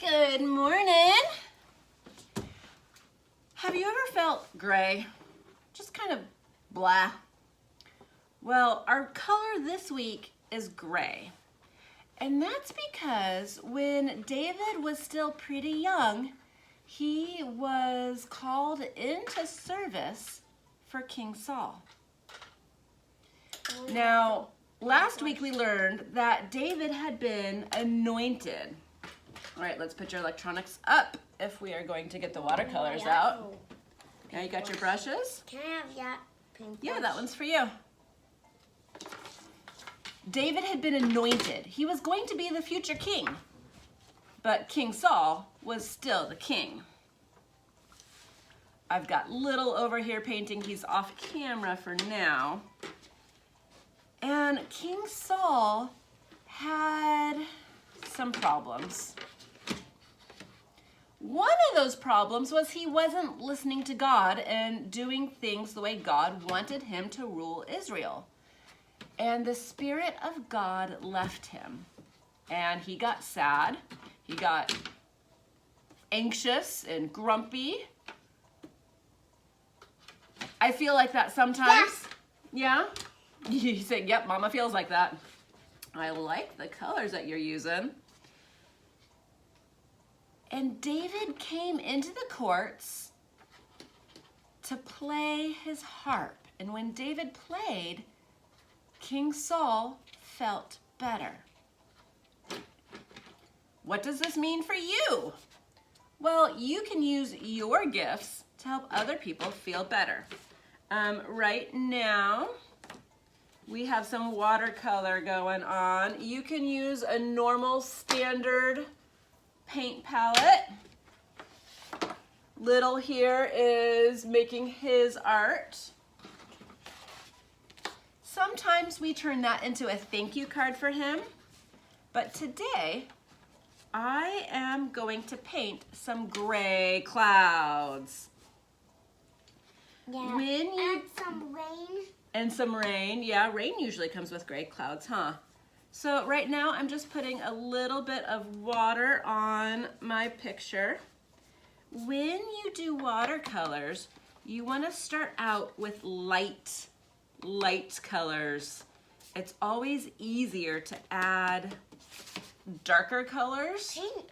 Good morning. Have you ever felt gray? Just kind of blah. Well, our color this week is gray. And that's because when David was still pretty young, he was called into service for King Saul. Now, last week we learned that David had been anointed. All right, let's put your electronics up if we are going to get the watercolors out. Now you got your brushes? Can I have that pink Yeah, brush? that one's for you. David had been anointed. He was going to be the future king, but King Saul was still the king. I've got Little over here painting. He's off camera for now. And King Saul had some problems. One of those problems was he wasn't listening to God and doing things the way God wanted him to rule Israel. And the Spirit of God left him. And he got sad. He got anxious and grumpy. I feel like that sometimes. Yeah? You say, yep, Mama feels like that. I like the colors that you're using. And David came into the courts to play his harp. And when David played, King Saul felt better. What does this mean for you? Well, you can use your gifts to help other people feel better. Right now, we have some watercolor going on. You can use a normal standard paint palette. Little here is making his art. Sometimes we turn that into a thank you card for him, but today I am going to paint some gray clouds. Yeah, and some rain. And some rain. Yeah, rain usually comes with gray clouds, huh? So right now I'm just putting a little bit of water on my picture. When you do watercolors, you want to start out with light colors. It's always easier to add darker colors. Pink.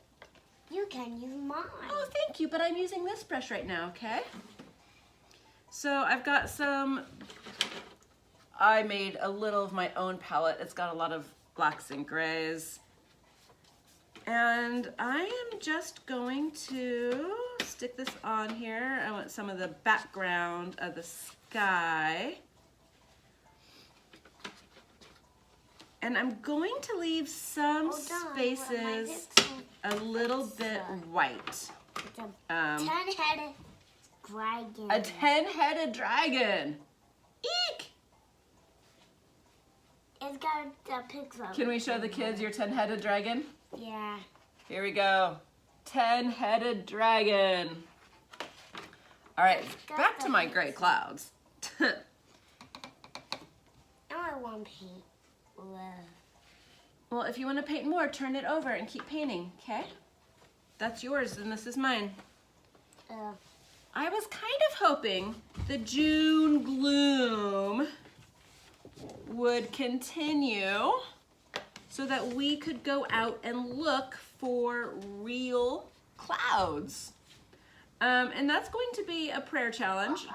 You can use mine. Oh, thank you, but I'm using this brush right now, okay? So I've got I made a little of my own palette. It's got a lot of blacks and grays. And I am just going to stick this on here. I want some of the background of the sky. And I'm going to leave some spaces a little bit white. It's a 10-headed dragon. A 10-headed dragon. Eek! It's got the pixel. Can we show the kids your 10-headed dragon? Yeah. Here we go. 10-headed dragon. All right, back to my gray clouds. Now I want paint. Well, if you want to paint more, turn it over and keep painting, okay? That's yours and this is mine. I was kind of hoping the June gloom would continue so that we could go out and look for real clouds. And that's going to be a prayer challenge.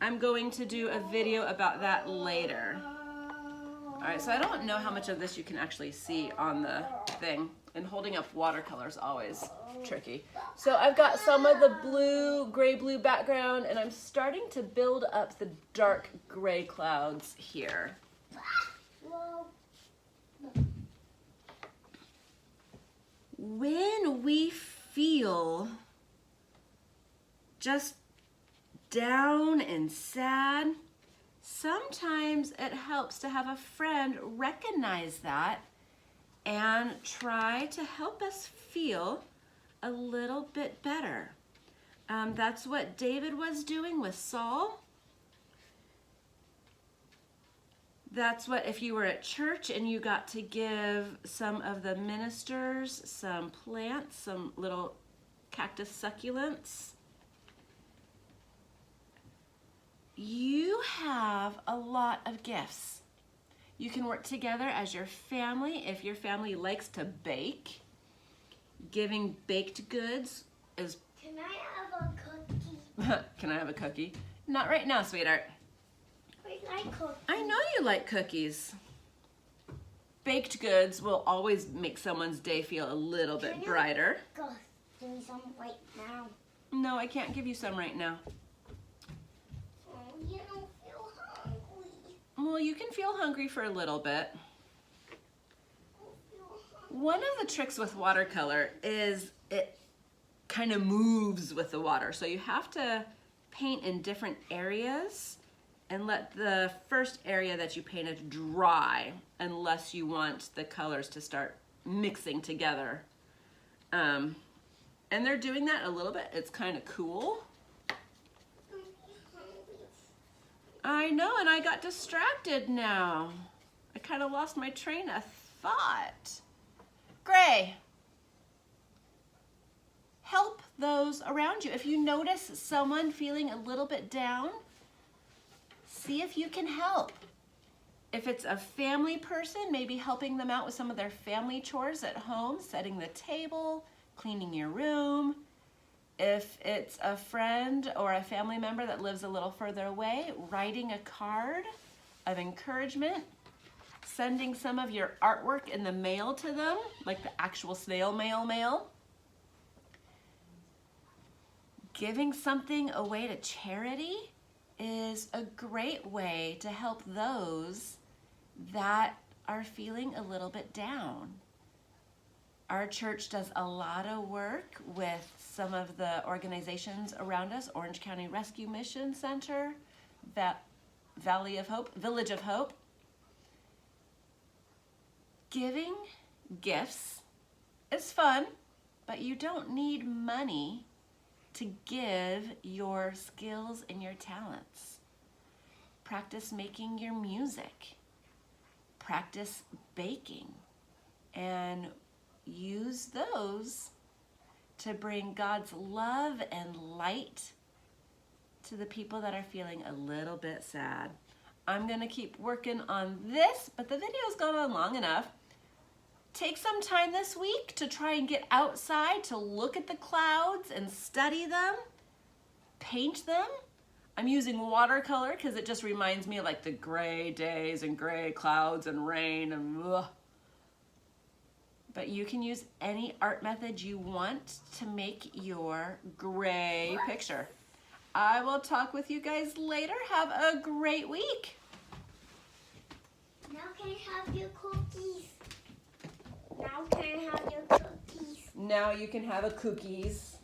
I'm going to do a video about that later. All right, so I don't know how much of this you can actually see on the thing, and holding up watercolor is always tricky. So I've got some of the gray-blue background, and I'm starting to build up the dark gray clouds here. When we feel just down and sad, sometimes it helps to have a friend recognize that and try to help us feel a little bit better. That's what David was doing with Saul. That's what if you were at church and you got to give some of the ministers some plants, some little cactus succulents. You have a lot of gifts. You can work together as your family. If your family likes to bake, giving baked goods is... Can I have a cookie? Can I have a cookie? Not right now, sweetheart. I like cookies. I know you like cookies. Baked goods will always make someone's day feel a little bit brighter. Go give me some right now. No, I can't give you some right now. Oh, you don't feel hungry. Well, you can feel hungry for a little bit. I feel hungry. One of the tricks with watercolor is it kind of moves with the water. So you have to paint in different areas and let the first area that you painted dry unless you want the colors to start mixing together. And they're doing that a little bit. It's kind of cool. I know, and I got distracted now. I kind of lost my train of thought. Gray, help those around you. If you notice someone feeling a little bit down, see if you can help. If it's a family person, maybe helping them out with some of their family chores at home, setting the table, cleaning your room. If it's a friend or a family member that lives a little further away, writing a card of encouragement, sending some of your artwork in the mail to them, like the actual snail mail. Giving something away to charity is a great way to help those that are feeling a little bit down. Our church does a lot of work with some of the organizations around us, Orange County Rescue Mission Center, Valley of Hope, Village of Hope. Giving gifts is fun, but you don't need money to give your skills and your talents. Practice making your music. Practice baking. And use those to bring God's love and light to the people that are feeling a little bit sad. I'm gonna keep working on this, but the video's gone on long enough. Take some time this week to try and get outside to look at the clouds and study them, paint them. I'm using watercolor because it just reminds me of like the gray days and gray clouds and rain and ugh. But you can use any art method you want to make your gray picture. I will talk with you guys later. Have a great week. Now can I have your cookies? Now can I have your cookies? Now you can have a cookies.